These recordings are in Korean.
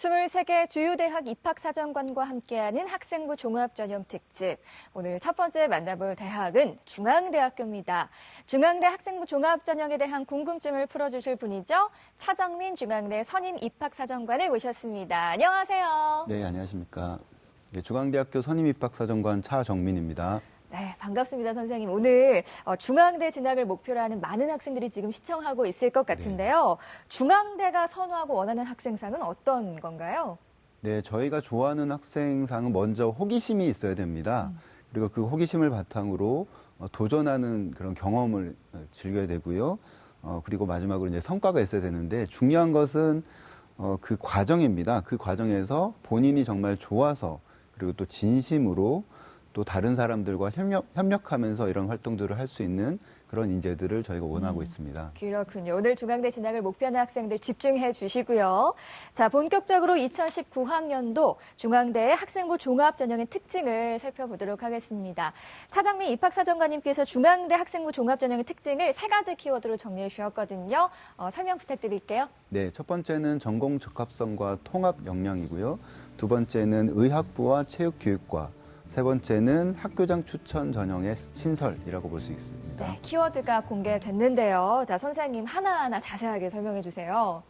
23개 주요 대학 입학사정관과 함께하는 학생부 종합전형 특집. 오늘 첫 번째 만나볼 대학은 중앙대학교입니다. 중앙대 학생부 종합전형에 대한 궁금증을 풀어주실 분이죠. 차정민 중앙대 선임 입학사정관을 모셨습니다. 안녕하세요. 네, 안녕하십니까. 네, 중앙대학교 선임 입학사정관 차정민입니다. 네, 반갑습니다, 선생님. 오늘 중앙대 진학을 목표로 하는 많은 학생들이 지금 시청하고 있을 것 같은데요. 중앙대가 선호하고 원하는 학생상은 어떤 건가요? 네, 저희가 좋아하는 학생상은 먼저 호기심이 있어야 됩니다. 그리고 그 호기심을 바탕으로 도전하는 그런 경험을 즐겨야 되고요. 그리고 마지막으로 이제 성과가 있어야 되는데 중요한 것은 그 과정입니다. 그 과정에서 본인이 정말 좋아서 그리고 또 진심으로 또 다른 사람들과 협력하면서 이런 활동들을 할 수 있는 그런 인재들을 저희가 원하고 있습니다. 그렇군요. 오늘 중앙대 진학을 목표하는 학생들 집중해 주시고요. 자, 본격적으로 2019학년도 중앙대의 학생부 종합전형의 특징을 살펴보도록 하겠습니다. 차정민 입학사정관님께서 중앙대 학생부 종합전형의 특징을 3가지 키워드로 정리해 주셨거든요. 설명 부탁드릴게요. 네, 첫 번째는 전공 적합성과 통합 역량이고요. 두 번째는 의학부와 체육교육과, 세 번째는 학교장 추천 전형의 신설이라고 볼 수 있습니다. 네, 키워드가 공개됐는데요. 자, 선생님 하나하나 자세하게 설명해 주세요.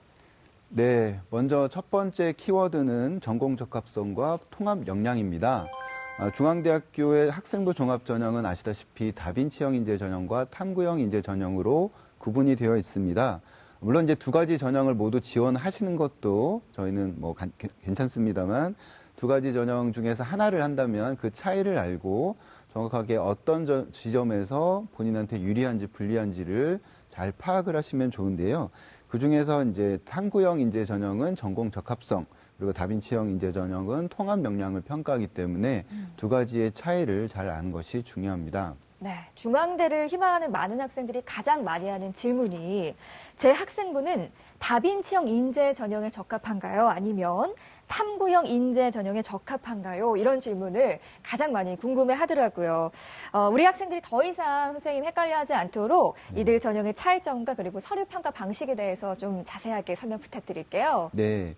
네, 먼저 첫 번째 키워드는 전공 적합성과 통합 역량입니다. 중앙대학교의 학생부 종합 전형은 아시다시피 다빈치형 인재 전형과 탐구형 인재 전형으로 구분이 되어 있습니다. 물론 이제 두 가지 전형을 모두 지원하시는 것도 저희는 뭐 괜찮습니다만 두 가지 전형 중에서 하나를 한다면 그 차이를 알고 정확하게 어떤 지점에서 본인한테 유리한지 불리한지를 잘 파악을 하시면 좋은데요. 그 중에서 이제 탐구형 인재 전형은 전공 적합성, 그리고 다빈치형 인재 전형은 통합 역량을 평가하기 때문에 두 가지의 차이를 잘 아는 것이 중요합니다. 네, 중앙대를 희망하는 많은 학생들이 가장 많이 하는 질문이 제 학생부는 다빈치형 인재 전형에 적합한가요? 아니면 탐구형 인재 전형에 적합한가요? 이런 질문을 가장 많이 궁금해 하더라고요. 우리 학생들이 더 이상 선생님 헷갈려하지 않도록 이들 전형의 차이점과 그리고 서류 평가 방식에 대해서 좀 자세하게 설명 부탁드릴게요. 네,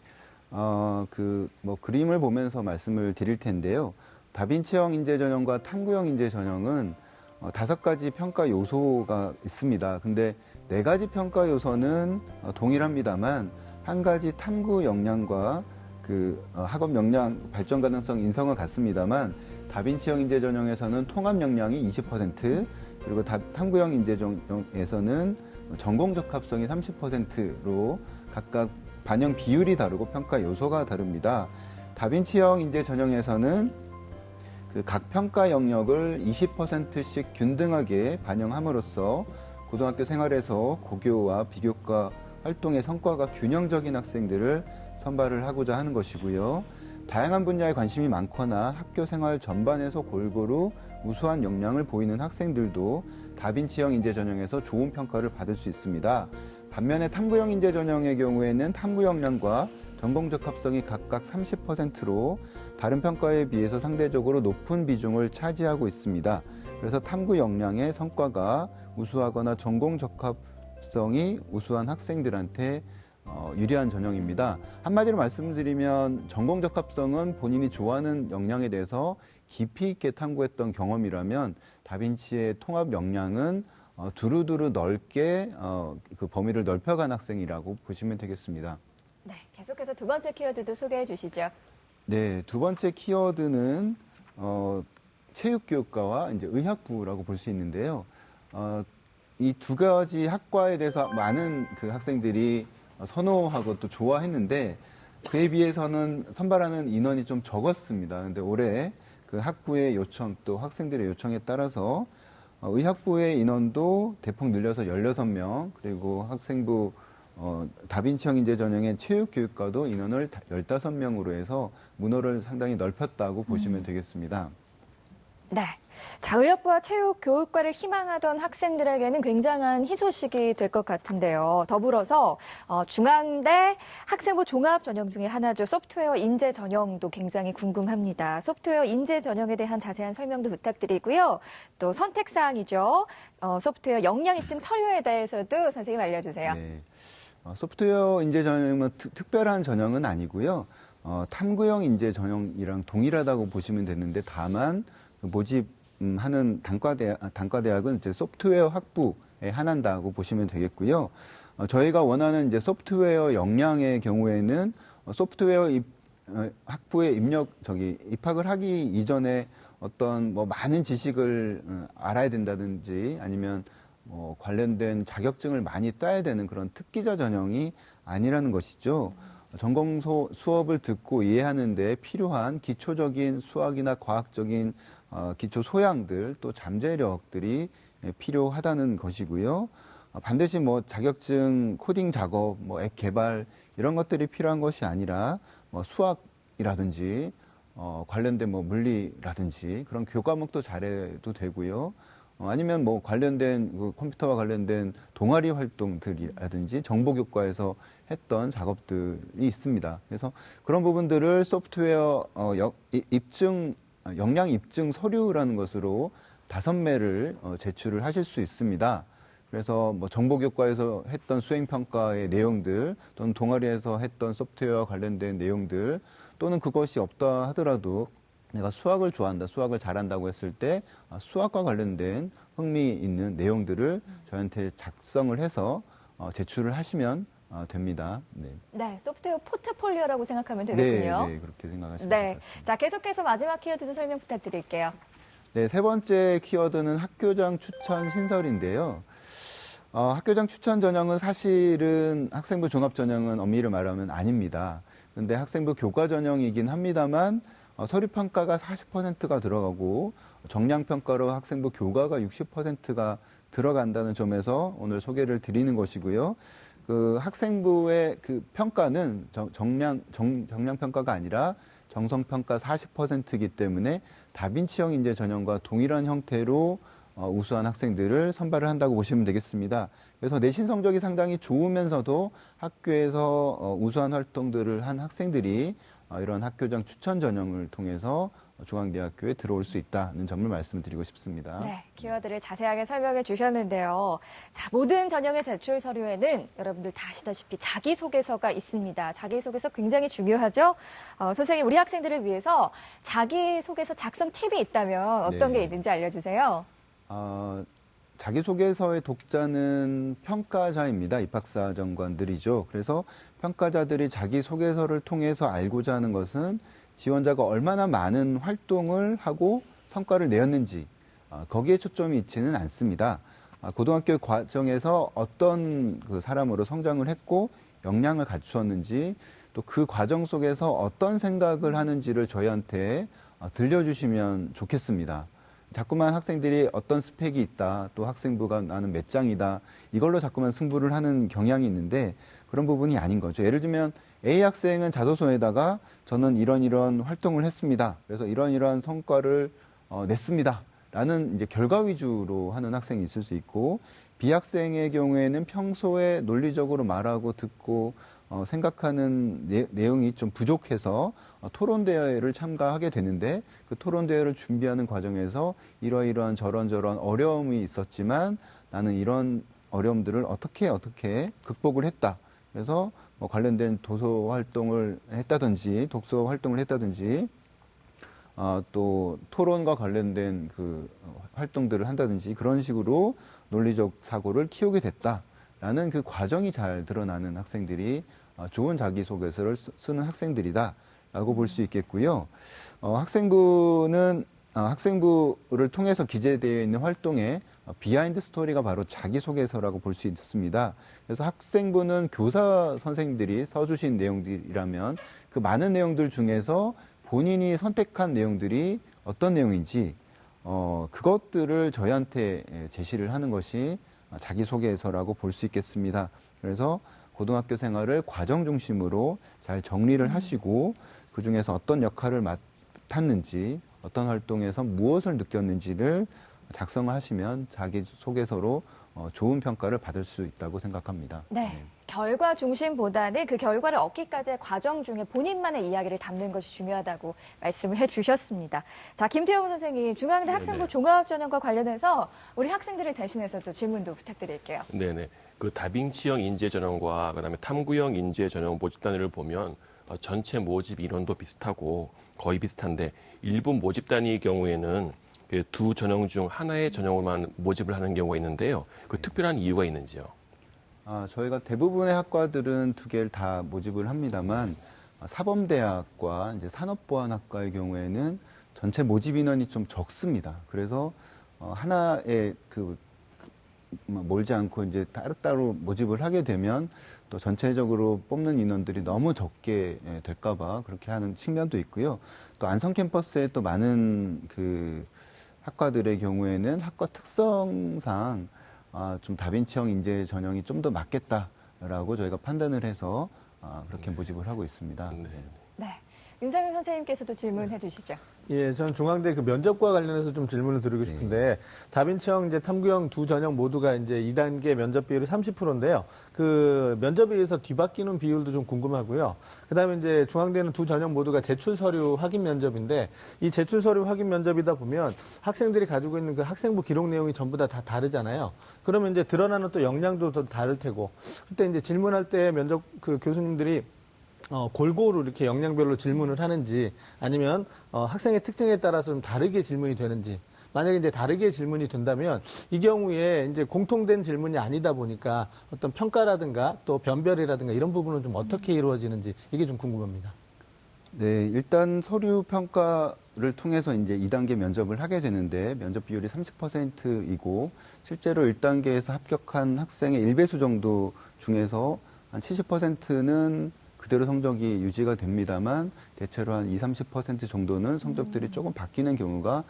그림을 보면서 말씀을 드릴 텐데요. 다빈치형 인재 전형과 탐구형 인재 전형은 5가지 평가 요소가 있습니다. 근데 4가지 평가 요소는 동일합니다만 한 가지 탐구 역량과 학업 역량 발전 가능성 인성은 같습니다만 다빈치형 인재 전형에서는 통합 역량이 20%, 그리고 탐구형 인재 전형에서는 전공 적합성이 30%로 각각 반영 비율이 다르고 평가 요소가 다릅니다. 다빈치형 인재 전형에서는 각 평가 영역을 20%씩 균등하게 반영함으로써 고등학교 생활에서 고교와 비교과 활동의 성과가 균형적인 학생들을 선발을 하고자 하는 것이고요. 다양한 분야에 관심이 많거나 학교 생활 전반에서 골고루 우수한 역량을 보이는 학생들도 다빈치형 인재 전형에서 좋은 평가를 받을 수 있습니다. 반면에 탐구형 인재 전형의 경우에는 탐구 역량과 전공 적합성이 각각 30%로 다른 평가에 비해서 상대적으로 높은 비중을 차지하고 있습니다. 그래서 탐구 역량의 성과가 우수하거나 전공 적합성이 우수한 학생들한테 유리한 전형입니다. 한마디로 말씀드리면 전공 적합성은 본인이 좋아하는 역량에 대해서 깊이 있게 탐구했던 경험이라면 다빈치의 통합 역량은 두루두루 넓게 그 범위를 넓혀간 학생이라고 보시면 되겠습니다. 네, 계속해서 두 번째 키워드도 소개해 주시죠. 네, 두 번째 키워드는 체육교육과와 이제 의학부라고 볼 수 있는데요. 이 두 가지 학과에 대해서 많은 학생들이 선호하고 또 좋아했는데 그에 비해서는 선발하는 인원이 좀 적었습니다. 근데 올해 그 학부의 요청 또 학생들의 요청에 따라서 의학부의 인원도 대폭 늘려서 16명, 그리고 학생부 다빈치형 인재 전형의 체육교육과도 인원을 15명으로 해서 문호를 상당히 넓혔다고 보시면 되겠습니다. 네. 자, 의학부와 체육교육과를 희망하던 학생들에게는 굉장한 희소식이 될 것 같은데요. 더불어서 중앙대 학생부 종합 전형 중에 하나죠. 소프트웨어 인재 전형도 굉장히 궁금합니다. 소프트웨어 인재 전형에 대한 자세한 설명도 부탁드리고요. 또 선택사항이죠. 소프트웨어 역량 입증 서류에 대해서도 선생님 알려주세요. 네. 소프트웨어 인재 전형은 특별한 전형은 아니고요. 탐구형 인재 전형이랑 동일하다고 보시면 되는데 다만 모집하는 단과대학은 이제 소프트웨어 학부에 한한다고 보시면 되겠고요. 저희가 원하는 이제 소프트웨어 역량의 경우에는 소프트웨어 학부에 입학을 하기 이전에 어떤 뭐 많은 지식을 알아야 된다든지 아니면 관련된 자격증을 많이 따야 되는 그런 특기자 전형이 아니라는 것이죠. 전공 수업을 듣고 이해하는 데 필요한 기초적인 수학이나 과학적인 기초 소양들 또 잠재력들이 필요하다는 것이고요. 반드시 뭐 자격증, 코딩 작업, 뭐 앱 개발 이런 것들이 필요한 것이 아니라 뭐 수학이라든지 관련된 뭐 물리라든지 그런 교과목도 잘해도 되고요. 아니면 뭐 관련된 그 컴퓨터와 관련된 동아리 활동들이라든지 정보교과에서 했던 작업들이 있습니다. 그래서 그런 부분들을 소프트웨어 역량 입증 서류라는 것으로 5매를 제출을 하실 수 있습니다. 그래서 뭐 정보교과에서 했던 수행평가의 내용들 또는 동아리에서 했던 소프트웨어와 관련된 내용들 또는 그것이 없다 하더라도 내가 수학을 좋아한다, 수학을 잘한다고 했을 때 수학과 관련된 흥미 있는 내용들을 저희한테 작성을 해서 제출을 하시면 됩니다. 네. 네, 소프트웨어 포트폴리오라고 생각하면 되겠군요. 네, 그렇게 생각하시면 네. 될 것 같습니다. 자, 계속해서 마지막 키워드도 설명 부탁드릴게요. 네, 세 번째 키워드는 학교장 추천 신설인데요. 학교장 추천 전형은 사실은 학생부 종합 전형은 엄밀히 말하면 아닙니다. 근데 학생부 교과 전형이긴 합니다만 서류 평가가 40%가 들어가고 정량 평가로 학생부 교과가 60%가 들어간다는 점에서 오늘 소개를 드리는 것이고요. 그 학생부의 그 평가는 정량 평가가 아니라 정성 평가 40%이기 때문에 다빈치형 인재 전형과 동일한 형태로 우수한 학생들을 선발을 한다고 보시면 되겠습니다. 그래서 내신 성적이 상당히 좋으면서도 학교에서 우수한 활동들을 한 학생들이 이런 학교장 추천 전형을 통해서 중앙대학교에 들어올 수 있다는 점을 말씀을 드리고 싶습니다. 네, 키워드를 자세하게 설명해 주셨는데요. 자, 모든 전형의 제출 서류에는 여러분들 다 아시다시피 자기소개서가 있습니다. 자기소개서 굉장히 중요하죠? 선생님, 우리 학생들을 위해서 자기소개서 작성 팁이 있다면 어떤 게 있는지 알려주세요. 자기소개서의 독자는 평가자입니다. 입학사 정관들이죠. 그래서 평가자들이 자기소개서를 통해서 알고자 하는 것은 지원자가 얼마나 많은 활동을 하고 성과를 내었는지 거기에 초점이 있지는 않습니다. 고등학교 과정에서 어떤 그 사람으로 성장을 했고 역량을 갖추었는지 또 그 과정 속에서 어떤 생각을 하는지를 저희한테 들려주시면 좋겠습니다. 자꾸만 학생들이 어떤 스펙이 있다, 또 학생부가 나는 몇 장이다, 이걸로 자꾸만 승부를 하는 경향이 있는데 그런 부분이 아닌 거죠. 예를 들면 A 학생은 자소서에다가 저는 이런 활동을 했습니다. 그래서 이런 성과를 냈습니다. 라는 이제 결과 위주로 하는 학생이 있을 수 있고 B 학생의 경우에는 평소에 논리적으로 말하고 듣고 생각하는 내용이 좀 부족해서 토론 대회를 참가하게 되는데 그 토론 대회를 준비하는 과정에서 이러이러한 저런 어려움이 있었지만 나는 이런 어려움들을 어떻게 극복을 했다. 그래서 뭐 관련된 도서 활동을 했다든지 독서 활동을 했다든지 또 토론과 관련된 그 활동들을 한다든지 그런 식으로 논리적 사고를 키우게 됐다라는 그 과정이 잘 드러나는 학생들이 좋은 자기소개서를 쓰는 학생들이다라고 볼 수 있겠고요. 학생부는 학생부를 통해서 기재되어 있는 활동의 비하인드 스토리가 바로 자기소개서라고 볼 수 있습니다. 그래서 학생부는 교사 선생님들이 써주신 내용들이라면 그 많은 내용들 중에서 본인이 선택한 내용들이 어떤 내용인지 그것들을 저희한테 제시를 하는 것이 자기소개서라고 볼 수 있겠습니다. 그래서 고등학교 생활을 과정 중심으로 잘 정리를 하시고 그중에서 어떤 역할을 맡았는지 어떤 활동에서 무엇을 느꼈는지를 작성을 하시면 자기소개서로 좋은 평가를 받을 수 있다고 생각합니다. 네. 결과 중심보다는 그 결과를 얻기까지의 과정 중에 본인만의 이야기를 담는 것이 중요하다고 말씀을 해주셨습니다. 자, 김태용 선생님, 중앙대 학생부 종합전형과 관련해서 우리 학생들을 대신해서 또 질문도 부탁드릴게요. 네네. 그 다빈치형 인재 전형과 그다음에 탐구형 인재 전형 모집 단위를 보면 전체 모집 인원도 비슷하고 거의 비슷한데 일부 모집 단위의 경우에는 그 두 전형 중 하나의 전형으로만 모집을 하는 경우가 있는데요. 그 특별한 이유가 있는지요? 저희가 대부분의 학과들은 두 개를 다 모집을 합니다만 사범대학과 이제 산업보안학과의 경우에는 전체 모집 인원이 좀 적습니다. 그래서 하나에 몰지 않고 이제 따로따로 모집을 하게 되면 또 전체적으로 뽑는 인원들이 너무 적게 될까봐 그렇게 하는 측면도 있고요. 또 안성 캠퍼스에 또 많은 그 학과들의 경우에는 학과 특성상 좀 다빈치형 인재 전형이 좀 더 맞겠다라고 저희가 판단을 해서 그렇게 모집을 하고 있습니다. 네. 윤상현 선생님께서도 질문해 주시죠. 예, 저는 중앙대 그 면접과 관련해서 좀 질문을 드리고 싶은데 다빈치형 이제 탐구형 두 전형 모두가 이제 2단계 면접 비율이 30%인데요. 그 면접에 의해서 뒤바뀌는 비율도 좀 궁금하고요. 그다음에 이제 중앙대는 두 전형 모두가 제출 서류 확인 면접인데 이 제출 서류 확인 면접이다 보면 학생들이 가지고 있는 그 학생부 기록 내용이 전부 다 다르잖아요. 그러면 이제 드러나는 또 역량도 더 다를 테고 그때 이제 질문할 때 면접 그 교수님들이 골고루 이렇게 역량별로 질문을 하는지 아니면 학생의 특징에 따라서 좀 다르게 질문이 되는지 만약에 이제 다르게 질문이 된다면 이 경우에 이제 공통된 질문이 아니다 보니까 어떤 평가라든가 또 변별이라든가 이런 부분은 좀 어떻게 이루어지는지 이게 좀 궁금합니다. 네, 일단 서류 평가를 통해서 이제 2단계 면접을 하게 되는데 면접 비율이 30%이고 실제로 1단계에서 합격한 학생의 1배수 정도 중에서 한 70%는 그대로 성적이 유지가 됩니다만 대체로 한 20-30% 정도는 성적들이 조금 바뀌는 경우가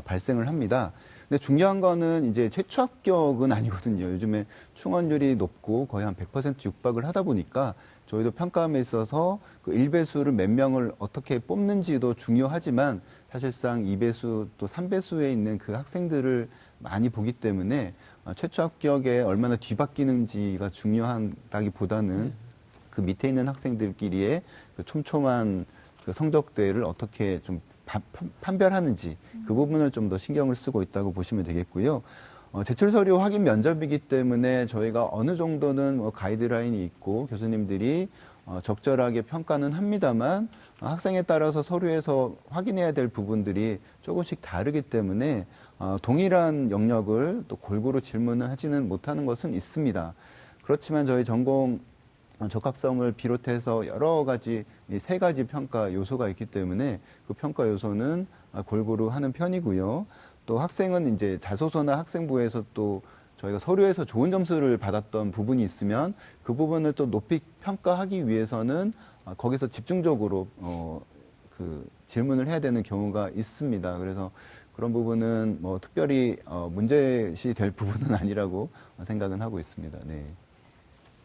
발생을 합니다. 근데 중요한 거는 이제 최초 합격은 아니거든요. 요즘에 충원율이 높고 거의 한 100% 육박을 하다 보니까 저희도 평가함에 있어서 그 1배수를 몇 명을 어떻게 뽑는지도 중요하지만 사실상 2배수 또 3배수에 있는 그 학생들을 많이 보기 때문에 최초 합격에 얼마나 뒤바뀌는지가 중요하다기보다는 그 밑에 있는 학생들끼리의 그 촘촘한 그 성적대를 어떻게 좀 판별하는지 그 부분을 좀 더 신경을 쓰고 있다고 보시면 되겠고요. 제출 서류 확인 면접이기 때문에 저희가 어느 정도는 뭐 가이드라인이 있고 교수님들이 적절하게 평가는 합니다만 학생에 따라서 서류에서 확인해야 될 부분들이 조금씩 다르기 때문에 동일한 영역을 또 골고루 질문을 하지는 못하는 것은 있습니다. 그렇지만 저희 전공 적합성을 비롯해서 여러 가지 이 세 가지 평가 요소가 있기 때문에 그 평가 요소는 골고루 하는 편이고요. 또 학생은 이제 자소서나 학생부에서 또 저희가 서류에서 좋은 점수를 받았던 부분이 있으면 그 부분을 또 높이 평가하기 위해서는 거기서 집중적으로 그 질문을 해야 되는 경우가 있습니다. 그래서 그런 부분은 뭐 특별히 문제시 될 부분은 아니라고 생각은 하고 있습니다. 네.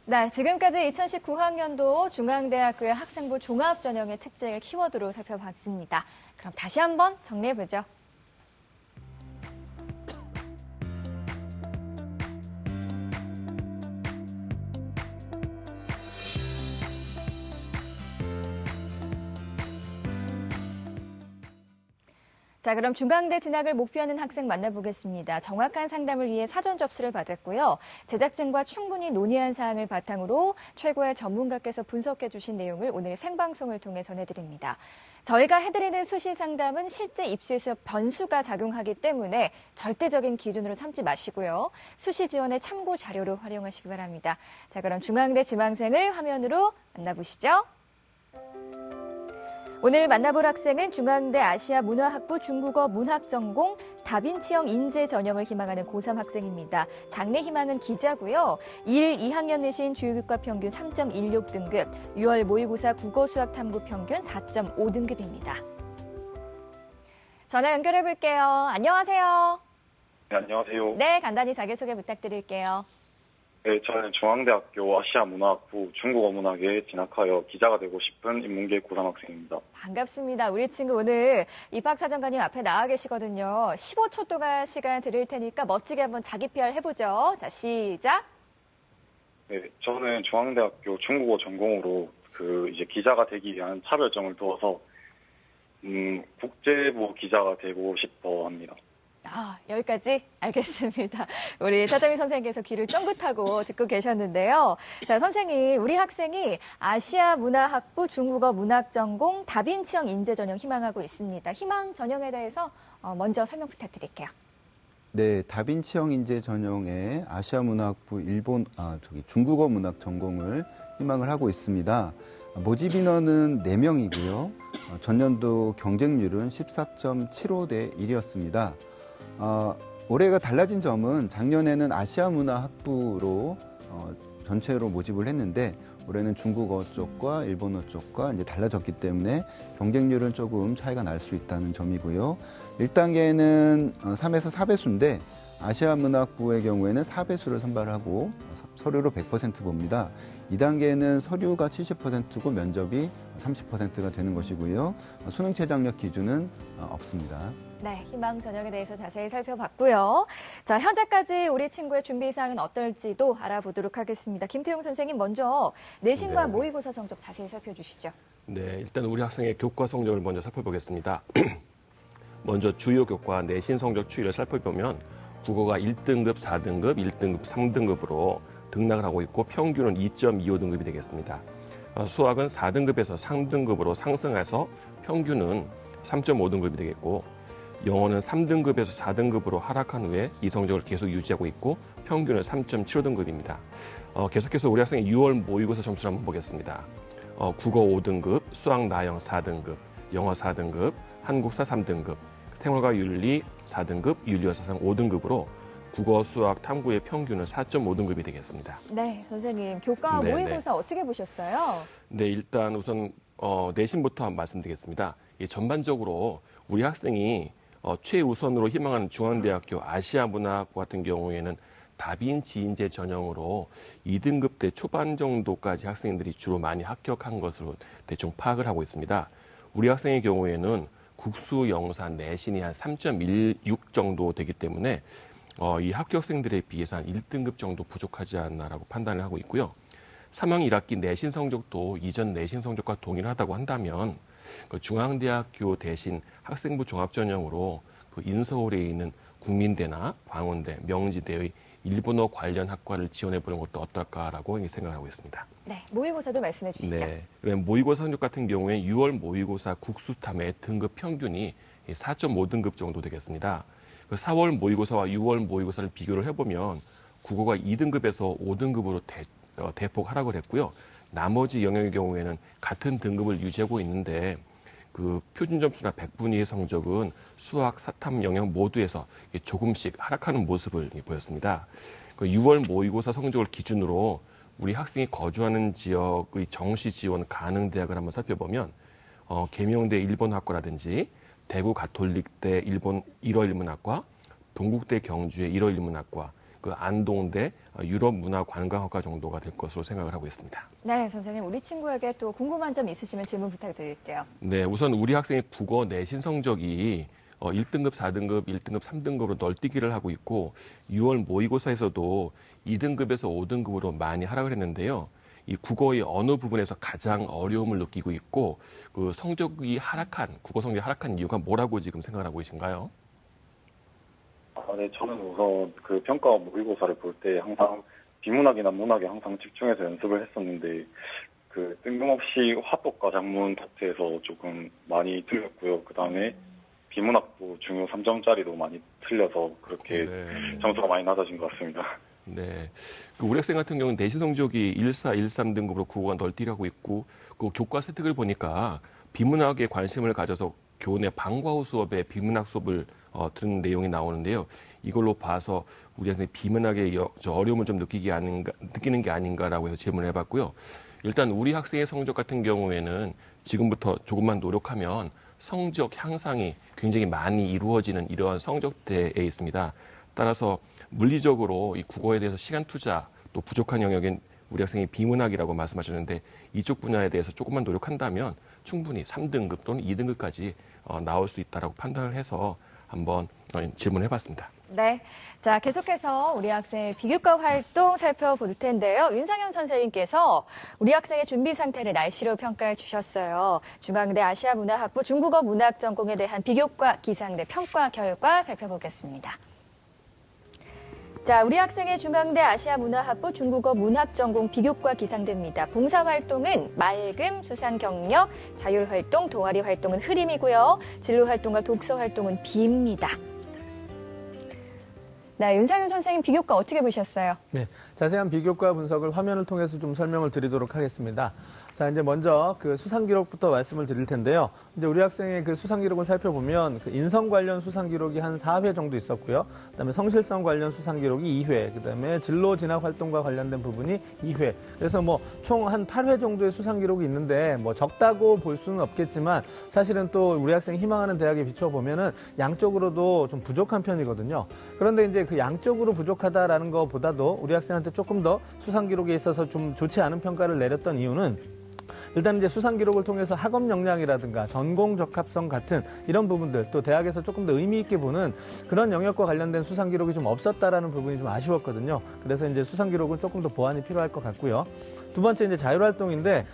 네, 지금까지 2019학년도 중앙대학교의 학생부 종합전형의 특징을 키워드로 살펴봤습니다. 그럼 다시 한번 정리해보죠. 자, 그럼 중강대 진학을 목표하는 학생 만나보겠습니다. 정확한 상담을 위해 사전 접수를 받았고요. 제작진과 충분히 논의한 사항을 바탕으로 최고의 전문가께서 분석해 주신 내용을 오늘 생방송을 통해 전해드립니다. 저희가 해드리는 수시 상담은 실제 입시에서 변수가 작용하기 때문에 절대적인 기준으로 삼지 마시고요. 수시 지원의 참고 자료로 활용하시기 바랍니다. 자, 그럼 중앙대 지망생을 화면으로 만나보시죠. 오늘 만나볼 학생은 중앙대 아시아문화학부 중국어 문학전공 다빈치형 인재 전형을 희망하는 고3 학생입니다. 장래 희망은 기자고요. 1, 2학년 내신 주요교과 평균 3.16 등급, 6월 모의고사 국어 수학 탐구 평균 4.5 등급입니다. 전화 연결해 볼게요. 안녕하세요. 네, 안녕하세요. 네, 간단히 자기소개 부탁드릴게요. 네, 저는 중앙대학교 아시아문화학부 중국어문학에 진학하여 기자가 되고 싶은 인문계 고3 학생입니다. 반갑습니다. 우리 친구 오늘 입학사정관님 앞에 나와 계시거든요. 15초 동안 시간 드릴 테니까 멋지게 한번 자기 PR 해보죠. 자, 시작. 네, 저는 중앙대학교 중국어 전공으로 이제 기자가 되기 위한 차별점을 두어서 국제부 기자가 되고 싶어 합니다. 여기까지 알겠습니다. 우리 차정희 선생님께서 귀를 쫑긋하고 듣고 계셨는데요. 자, 선생님, 우리 학생이 아시아 문화학부 중국어 문학전공 다빈치형 인재 전형 희망하고 있습니다. 희망 전형에 대해서 먼저 설명 부탁드릴게요. 네, 다빈치형 인재 전형에 아시아 문학부 중국어 문학 전공을 희망을 하고 있습니다. 모집 인원은 4명이고요. 전년도 경쟁률은 14.75대 1이었습니다. 올해가 달라진 점은 작년에는 아시아 문화학부로 전체로 모집을 했는데 올해는 중국어 쪽과 일본어 쪽과 이제 달라졌기 때문에 경쟁률은 조금 차이가 날 수 있다는 점이고요. 1단계는 3에서 4배수인데 아시아 문학부의 경우에는 4배수를 선발하고 서류로 100% 봅니다. 2단계는 서류가 70%고 면접이 30%가 되는 것이고요. 수능 최저학력 기준은 없습니다. 네, 희망 전형에 대해서 자세히 살펴봤고요. 자, 현재까지 우리 친구의 준비 사항은 어떨지도 알아보도록 하겠습니다. 김태용 선생님, 먼저 내신과 네. 모의고사 성적 자세히 살펴주시죠. 네, 일단 우리 학생의 교과 성적을 먼저 살펴보겠습니다. 먼저 주요 교과 내신 성적 추이를 살펴보면 국어가 1등급, 4등급, 1등급, 3등급으로 등락을 하고 있고 평균은 2.25등급이 되겠습니다. 수학은 4등급에서 3등급으로 상승해서 평균은 3.5등급이 되겠고 영어는 3등급에서 4등급으로 하락한 후에 이 성적을 계속 유지하고 있고 평균은 3.75등급입니다. 계속해서 우리 학생의 6월 모의고사 점수를 한번 보겠습니다. 국어 5등급, 수학 나영 4등급, 영어 4등급, 한국사 3등급, 생활과 윤리 4등급, 윤리와 사상 5등급으로 국어, 수학, 탐구의 평균은 4.5등급이 되겠습니다. 네, 선생님, 교과 네, 모의고사 어떻게 보셨어요? 네, 일단 우선 내신부터 한번 말씀드리겠습니다. 전반적으로 우리 학생이 최우선으로 희망하는 중앙대학교 아시아문화학부 같은 경우에는 다빈치 인재 전형으로 2등급 대 초반 정도까지 학생들이 주로 많이 합격한 것으로 대충 파악을 하고 있습니다. 우리 학생의 경우에는 국수, 영사, 내신이 한 3.16 정도 되기 때문에 이 합격생들에 비해서 한 1등급 정도 부족하지 않나라고 판단을 하고 있고요. 3학년 1학기 내신 성적도 이전 내신 성적과 동일하다고 한다면 중앙대학교 대신 학생부 종합전형으로 인서울에 있는 국민대나 광운대, 명지대의 일본어 관련 학과를 지원해보는 것도 어떨까라고 생각하고 있습니다. 네, 모의고사도 말씀해 주시죠. 네, 모의고사 성적 같은 경우에 6월 모의고사 국수탐의 등급 평균이 4.5등급 정도 되겠습니다. 4월 모의고사와 6월 모의고사를 비교를 해보면 국어가 2등급에서 5등급으로 대폭 하락을 했고요. 나머지 영역의 경우에는 같은 등급을 유지하고 있는데 그 표준 점수나 100분위의 성적은 수학, 사탐 영역 모두에서 조금씩 하락하는 모습을 보였습니다. 6월 모의고사 성적을 기준으로 우리 학생이 거주하는 지역의 정시 지원 가능 대학을 한번 살펴보면 계명대 일본학과라든지 대구 가톨릭대 일본 1월 일문학과, 동국대 경주의 1월 일문학과, 안동대 유럽문화관광학과 정도가 될 것으로 생각을 하고 있습니다. 네, 선생님, 우리 친구에게 또 궁금한 점 있으시면 질문 부탁드릴게요. 네, 우선 우리 학생의 국어 내신 성적이 1등급, 4등급, 1등급, 3등급으로 널뛰기를 하고 있고 6월 모의고사에서도 2등급에서 5등급으로 많이 하락을 했는데요. 이 국어의 어느 부분에서 가장 어려움을 느끼고 있고 그 국어 성적이 하락한 이유가 뭐라고 지금 생각을 하고 계신가요? 네, 저는 우선 그 평가 모의고사를 볼 때 항상 비문학이나 문학에 항상 집중해서 연습을 했었는데 그 뜬금없이 화법과 작문 파트에서 조금 많이 틀렸고요. 그 다음에 비문학도 중요 3점짜리도 많이 틀려서 그렇게 점수가 많이 낮아진 것 같습니다. 네. 우리 학생 같은 경우는 내신 성적이 1, 3등급으로 국어가 널뛰기하고 있고 그 교과 세특을 보니까 비문학에 관심을 가져서 교내 방과 후 수업에 비문학 수업을 들은 내용이 나오는데요. 이걸로 봐서 우리 학생이 비문학에 어려움을 좀 느끼는 게 아닌가라고 해서 질문을 해봤고요. 일단 우리 학생의 성적 같은 경우에는 지금부터 조금만 노력하면 성적 향상이 굉장히 많이 이루어지는 이러한 성적대에 있습니다. 따라서 물리적으로 이 국어에 대해서 시간 투자 또 부족한 영역인 우리 학생이 비문학이라고 말씀하셨는데 이쪽 분야에 대해서 조금만 노력한다면 충분히 3등급 또는 2등급까지 나올 수 있다라고 판단을 해서 한번 질문해봤습니다. 네. 자, 계속해서 우리 학생의 비교과 활동 살펴볼 텐데요. 윤상현 선생님께서 우리 학생의 준비 상태를 날씨로 평가해 주셨어요. 중앙대 아시아문화학부 중국어 문학 전공에 대한 비교과 기상대 평가 결과 살펴보겠습니다. 자, 우리 학생의 중앙대 아시아문화학부 중국어 문학 전공 비교과 기상대입니다. 봉사활동은 맑음, 수상 경력, 자율활동, 동아리 활동은 흐림이고요. 진로활동과 독서활동은 비입니다. 네, 윤상현 선생님 비교과 어떻게 보셨어요? 네, 자세한 비교과 분석을 화면을 통해서 좀 설명을 드리도록 하겠습니다. 자, 이제 먼저 그 수상 기록부터 말씀을 드릴 텐데요. 이제 우리 학생의 그 수상 기록을 살펴보면 그 인성 관련 수상 기록이 한 4회 정도 있었고요. 그다음에 성실성 관련 수상 기록이 2회, 그다음에 진로 진학 활동과 관련된 부분이 2회. 그래서 뭐 총 한 8회 정도의 수상 기록이 있는데 뭐 적다고 볼 수는 없겠지만 사실은 또 우리 학생이 희망하는 대학에 비춰 보면은 양적으로도 좀 부족한 편이거든요. 그런데 이제 그 양적으로 부족하다라는 것보다도 우리 학생한테 조금 더 수상 기록에 있어서 좀 좋지 않은 평가를 내렸던 이유는 일단 이제 수상 기록을 통해서 학업 역량이라든가 전공 적합성 같은 이런 부분들 또 대학에서 조금 더 의미 있게 보는 그런 영역과 관련된 수상 기록이 좀 없었다라는 부분이 좀 아쉬웠거든요. 그래서 이제 수상 기록은 조금 더 보완이 필요할 것 같고요. 두 번째 이제 자율활동인데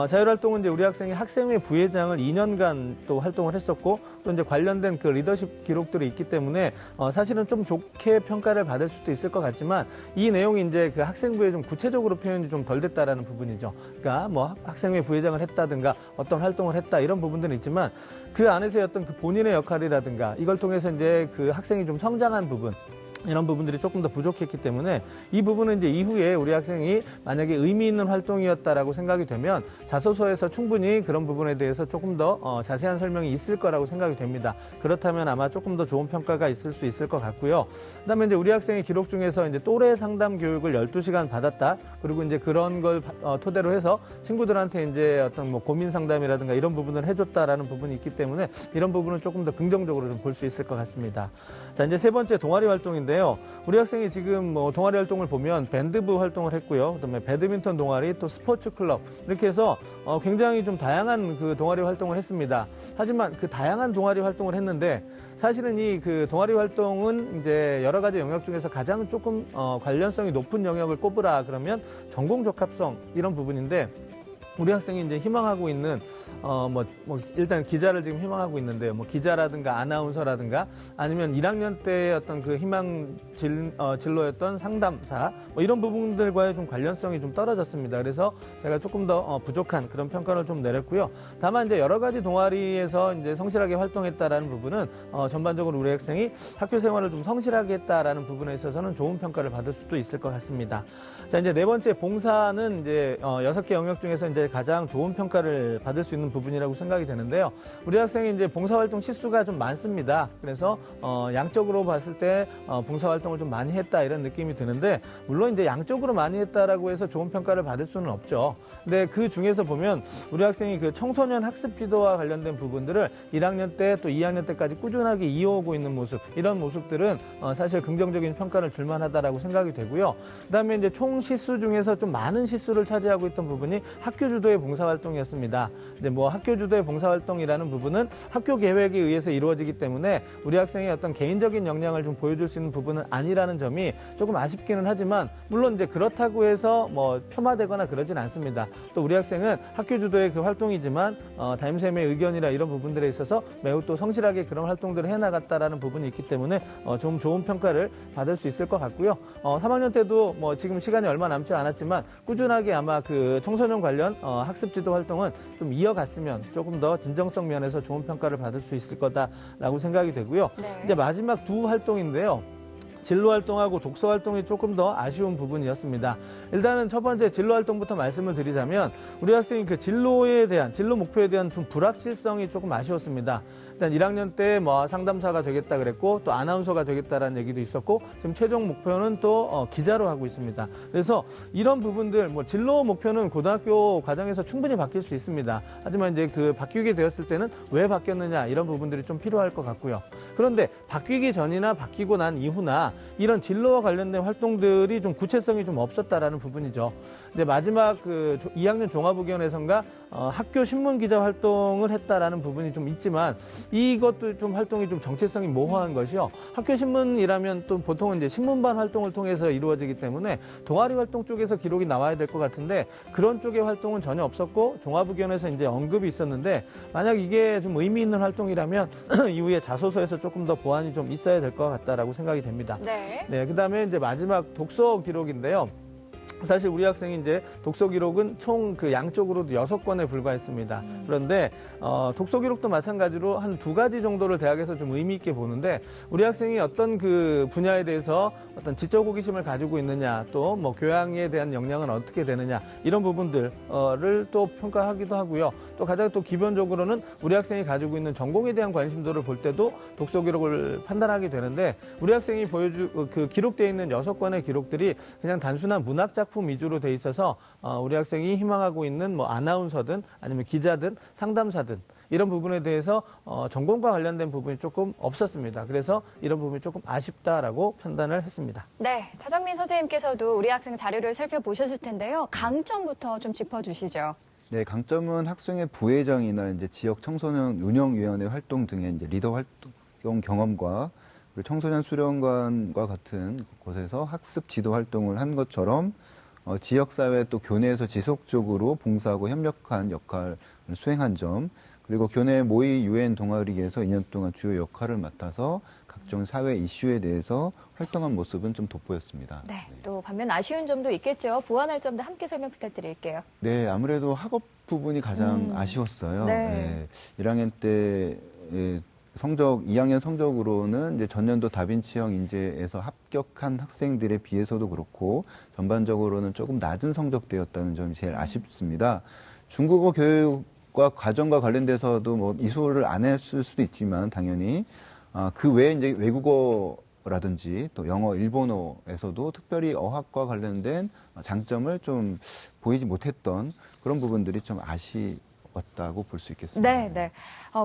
자율활동은 이제 우리 학생이 학생회 부회장을 2년간 또 활동을 했었고 또 이제 관련된 그 리더십 기록들이 있기 때문에 사실은 좀 좋게 평가를 받을 수도 있을 것 같지만 이 내용이 이제 그 학생부에 좀 구체적으로 표현이 좀 덜 됐다라는 부분이죠. 그러니까 뭐 학생회 부회장을 했다든가 어떤 활동을 했다 이런 부분들은 있지만 그 안에서의 어떤 그 본인의 역할이라든가 이걸 통해서 이제 그 학생이 좀 성장한 부분 이런 부분들이 조금 더 부족했기 때문에 이 부분은 이제 이후에 우리 학생이 만약에 의미 있는 활동이었다라고 생각이 되면 자소서에서 충분히 그런 부분에 대해서 조금 더 자세한 설명이 있을 거라고 생각이 됩니다. 그렇다면 아마 조금 더 좋은 평가가 있을 수 있을 것 같고요. 그다음에 이제 우리 학생의 기록 중에서 이제 또래 상담 교육을 12시간 받았다. 그리고 이제 그런 걸 토대로 해서 친구들한테 이제 어떤 뭐 고민 상담이라든가 이런 부분을 해줬다라는 부분이 있기 때문에 이런 부분은 조금 더 긍정적으로 좀 볼 수 있을 것 같습니다. 자, 이제 세 번째 동아리 활동인데 우리 학생이 지금 뭐 동아리 활동을 보면 밴드부 활동을 했고요. 그다음에 배드민턴 동아리 또 스포츠 클럽 이렇게 해서 굉장히 좀 다양한 그 동아리 활동을 했습니다. 하지만 그 다양한 동아리 활동을 했는데 사실은 이 그 동아리 활동은 이제 여러 가지 영역 중에서 가장 조금 관련성이 높은 영역을 꼽으라 그러면 전공 적합성 이런 부분인데 우리 학생이 이제 희망하고 있는 일단 기자를 지금 희망하고 있는데요. 뭐 기자라든가 아나운서라든가 아니면 1학년 때의 어떤 그 희망 진로였던 상담사 뭐 이런 부분들과의 좀 관련성이 좀 떨어졌습니다. 그래서 제가 조금 더 부족한 그런 평가를 좀 내렸고요. 다만 이제 여러 가지 동아리에서 이제 성실하게 활동했다라는 부분은 전반적으로 우리 학생이 학교 생활을 좀 성실하게 했다라는 부분에 있어서는 좋은 평가를 받을 수도 있을 것 같습니다. 자, 이제 네 번째 봉사는 이제 6개 영역 중에서 이제 가장 좋은 평가를 받을 수 있는 부분이라고 생각이 되는데요. 우리 학생이 이제 봉사활동 시수가 좀 많습니다. 그래서 양적으로 봤을 때 봉사활동을 좀 많이 했다 이런 느낌이 드는데 물론 이제 양적으로 많이 했다라고 해서 좋은 평가를 받을 수는 없죠. 근데 그 중에서 보면 우리 학생이 그 청소년 학습 지도와 관련된 부분들을 1학년 때 또 2학년 때까지 꾸준하게 이어오고 있는 모습 이런 모습들은 사실 긍정적인 평가를 줄 만하다라고 생각이 되고요. 그다음에 이제 총 시수 중에서 좀 많은 시수를 차지하고 있던 부분이 학교 주도의 봉사활동이었습니다. 이제 뭐 학교 주도의 봉사활동이라는 부분은 학교 계획에 의해서 이루어지기 때문에 우리 학생의 어떤 개인적인 역량을 좀 보여줄 수 있는 부분은 아니라는 점이 조금 아쉽기는 하지만 물론 이제 그렇다고 해서 뭐 폄하되거나 그러진 않습니다. 또 우리 학생은 학교 주도의 그 활동이지만 담임쌤의 의견이나 이런 부분들에 있어서 매우 또 성실하게 그런 활동들을 해나갔다라는 부분이 있기 때문에 좀 좋은 평가를 받을 수 있을 것 같고요. 3학년 때도 뭐 지금 시간이 얼마 남지 않았지만 꾸준하게 아마 그 청소년 관련 학습 지도 활동은 좀 이어갔으면 조금 더 진정성 면에서 좋은 평가를 받을 수 있을 거다라고 생각이 되고요. 네. 이제 마지막 두 활동인데요. 진로 활동하고 독서 활동이 조금 더 아쉬운 부분이었습니다. 일단은 첫 번째 진로 활동부터 말씀을 드리자면 우리 학생이 그 진로 목표에 대한 좀 불확실성이 조금 아쉬웠습니다. 일단 1학년 때 뭐 상담사가 되겠다 그랬고 또 아나운서가 되겠다라는 얘기도 있었고 지금 최종 목표는 또 기자로 하고 있습니다. 그래서 이런 부분들 뭐 진로 목표는 고등학교 과정에서 충분히 바뀔 수 있습니다. 하지만 이제 그 바뀌게 되었을 때는 왜 바뀌었느냐 이런 부분들이 좀 필요할 것 같고요. 그런데 바뀌기 전이나 바뀌고 난 이후나 이런 진로와 관련된 활동들이 좀 구체성이 좀 없었다라는 부분이죠. 이제 마지막 그 2학년 종합의견에선가 학교 신문 기자 활동을 했다라는 부분이 좀 있지만 이것도 좀 활동이 좀 정체성이 모호한 것이요. 학교 신문이라면 또 보통은 이제 신문반 활동을 통해서 이루어지기 때문에 동아리 활동 쪽에서 기록이 나와야 될 것 같은데 그런 쪽의 활동은 전혀 없었고 종합의견에서 이제 언급이 있었는데 만약 이게 좀 의미 있는 활동이라면 이후에 자소서에서 조금 더 보완이 좀 있어야 될 것 같다라고 생각이 됩니다. 네. 네, 그다음에 이제 마지막 독서 기록인데요. 사실 우리 학생이 이제 독서 기록은 총 그 양쪽으로도 6권에 불과했습니다. 그런데 독서 기록도 마찬가지로 한 2가지 정도를 대학에서 좀 의미 있게 보는데 우리 학생이 어떤 그 분야에 대해서 어떤 지적 호기심을 가지고 있느냐 또 뭐 교양에 대한 역량은 어떻게 되느냐 이런 부분들을 또 평가하기도 하고요. 또 가장 또 기본적으로는 우리 학생이 가지고 있는 전공에 대한 관심도를 볼 때도 독서 기록을 판단하게 되는데 우리 학생이 그 기록되어 있는 6권의 기록들이 그냥 단순한 문학 작품 위주로 돼 있어서 우리 학생이 희망하고 있는 뭐 아나운서든 아니면 기자든 상담사든 이런 부분에 대해서 전공과 관련된 부분이 조금 없었습니다. 그래서 이런 부분이 조금 아쉽다라고 판단을 했습니다. 네, 차정민 선생님께서도 우리 학생 자료를 살펴보셨을 텐데요. 강점부터 좀 짚어주시죠. 네, 강점은 학생의 부회장이나 이제 지역 청소년 운영위원회 활동 등의 이제 리더 활동 경험과 그리고 청소년 수련관과 같은 곳에서 학습 지도 활동을 한 것처럼 지역사회 또 교내에서 지속적으로 봉사하고 협력한 역할을 수행한 점, 그리고 교내 모의 유엔 동아리에서 2년 동안 주요 역할을 맡아서 각종 사회 이슈에 대해서 활동한 모습은 좀 돋보였습니다. 네, 또 반면 아쉬운 점도 있겠죠. 보완할 점도 함께 설명 부탁드릴게요. 네, 아무래도 학업 부분이 가장 아쉬웠어요. 네. 1학년 때 성적, 2학년 성적으로는 이제 전년도 다빈치형 인재에서 합격한 학생들에 비해서도 그렇고 전반적으로는 조금 낮은 성적대였다는 점이 제일 아쉽습니다. 중국어 교육과 과정과 관련돼서도 뭐 이수를 안 했을 수도 있지만 당연히 그 외에 이제 외국어라든지 또 영어, 일본어에서도 특별히 어학과 관련된 장점을 좀 보이지 못했던 그런 부분들이 좀 아쉬웠다고 볼 수 있겠습니다. 네, 네.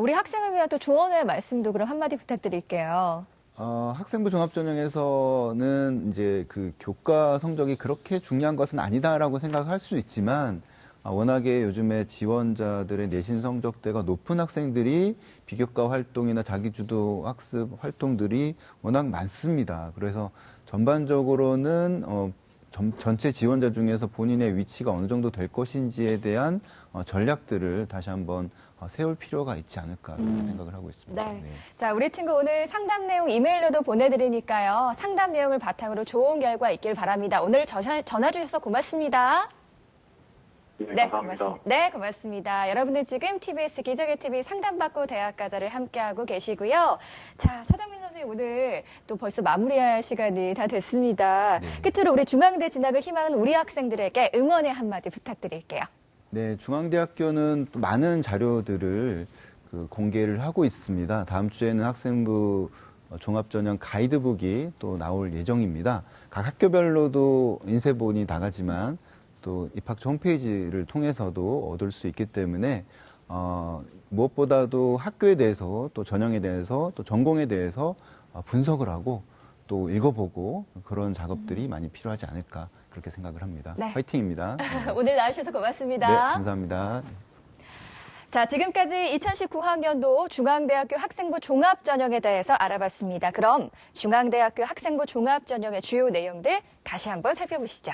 우리 학생을 위한 또 조언의 말씀도 그럼 한마디 부탁드릴게요. 학생부 종합전형에서는 이제 그 교과 성적이 그렇게 중요한 것은 아니다라고 생각할 수 있지만 워낙에 요즘에 지원자들의 내신 성적대가 높은 학생들이 비교과 활동이나 자기주도 학습 활동들이 워낙 많습니다. 그래서 전반적으로는 전체 지원자 중에서 본인의 위치가 어느 정도 될 것인지에 대한 전략들을 다시 한번 세울 필요가 있지 않을까 생각을 하고 있습니다. 네. 자, 우리 친구 오늘 상담 내용 이메일로도 보내드리니까요. 상담 내용을 바탕으로 좋은 결과 있길 바랍니다. 오늘 전화 주셔서 고맙습니다. 네, 감사합니다. 고맙습니다. 네, 고맙습니다. 여러분들 지금 TBS 기적의 TV 상담받고 대학가자를 함께하고 계시고요. 자, 차정민 선생님 오늘 또 벌써 마무리할 시간이 다 됐습니다. 네. 끝으로 우리 중앙대 진학을 희망하는 우리 학생들에게 응원의 한마디 부탁드릴게요. 네, 중앙대학교는 또 많은 자료들을 공개를 하고 있습니다. 다음 주에는 학생부 종합전형 가이드북이 또 나올 예정입니다. 각 학교별로도 인쇄본이 나가지만 또 입학처 홈페이지를 통해서도 얻을 수 있기 때문에 무엇보다도 학교에 대해서 또 전형에 대해서 또 전공에 대해서 분석을 하고 또 읽어보고 그런 작업들이 많이 필요하지 않을까 그렇게 생각을 합니다. 네. 화이팅입니다. 네. 오늘 나와주셔서 고맙습니다. 네, 감사합니다. 자, 지금까지 2019학년도 중앙대학교 학생부 종합전형에 대해서 알아봤습니다. 그럼 중앙대학교 학생부 종합전형의 주요 내용들 다시 한번 살펴보시죠.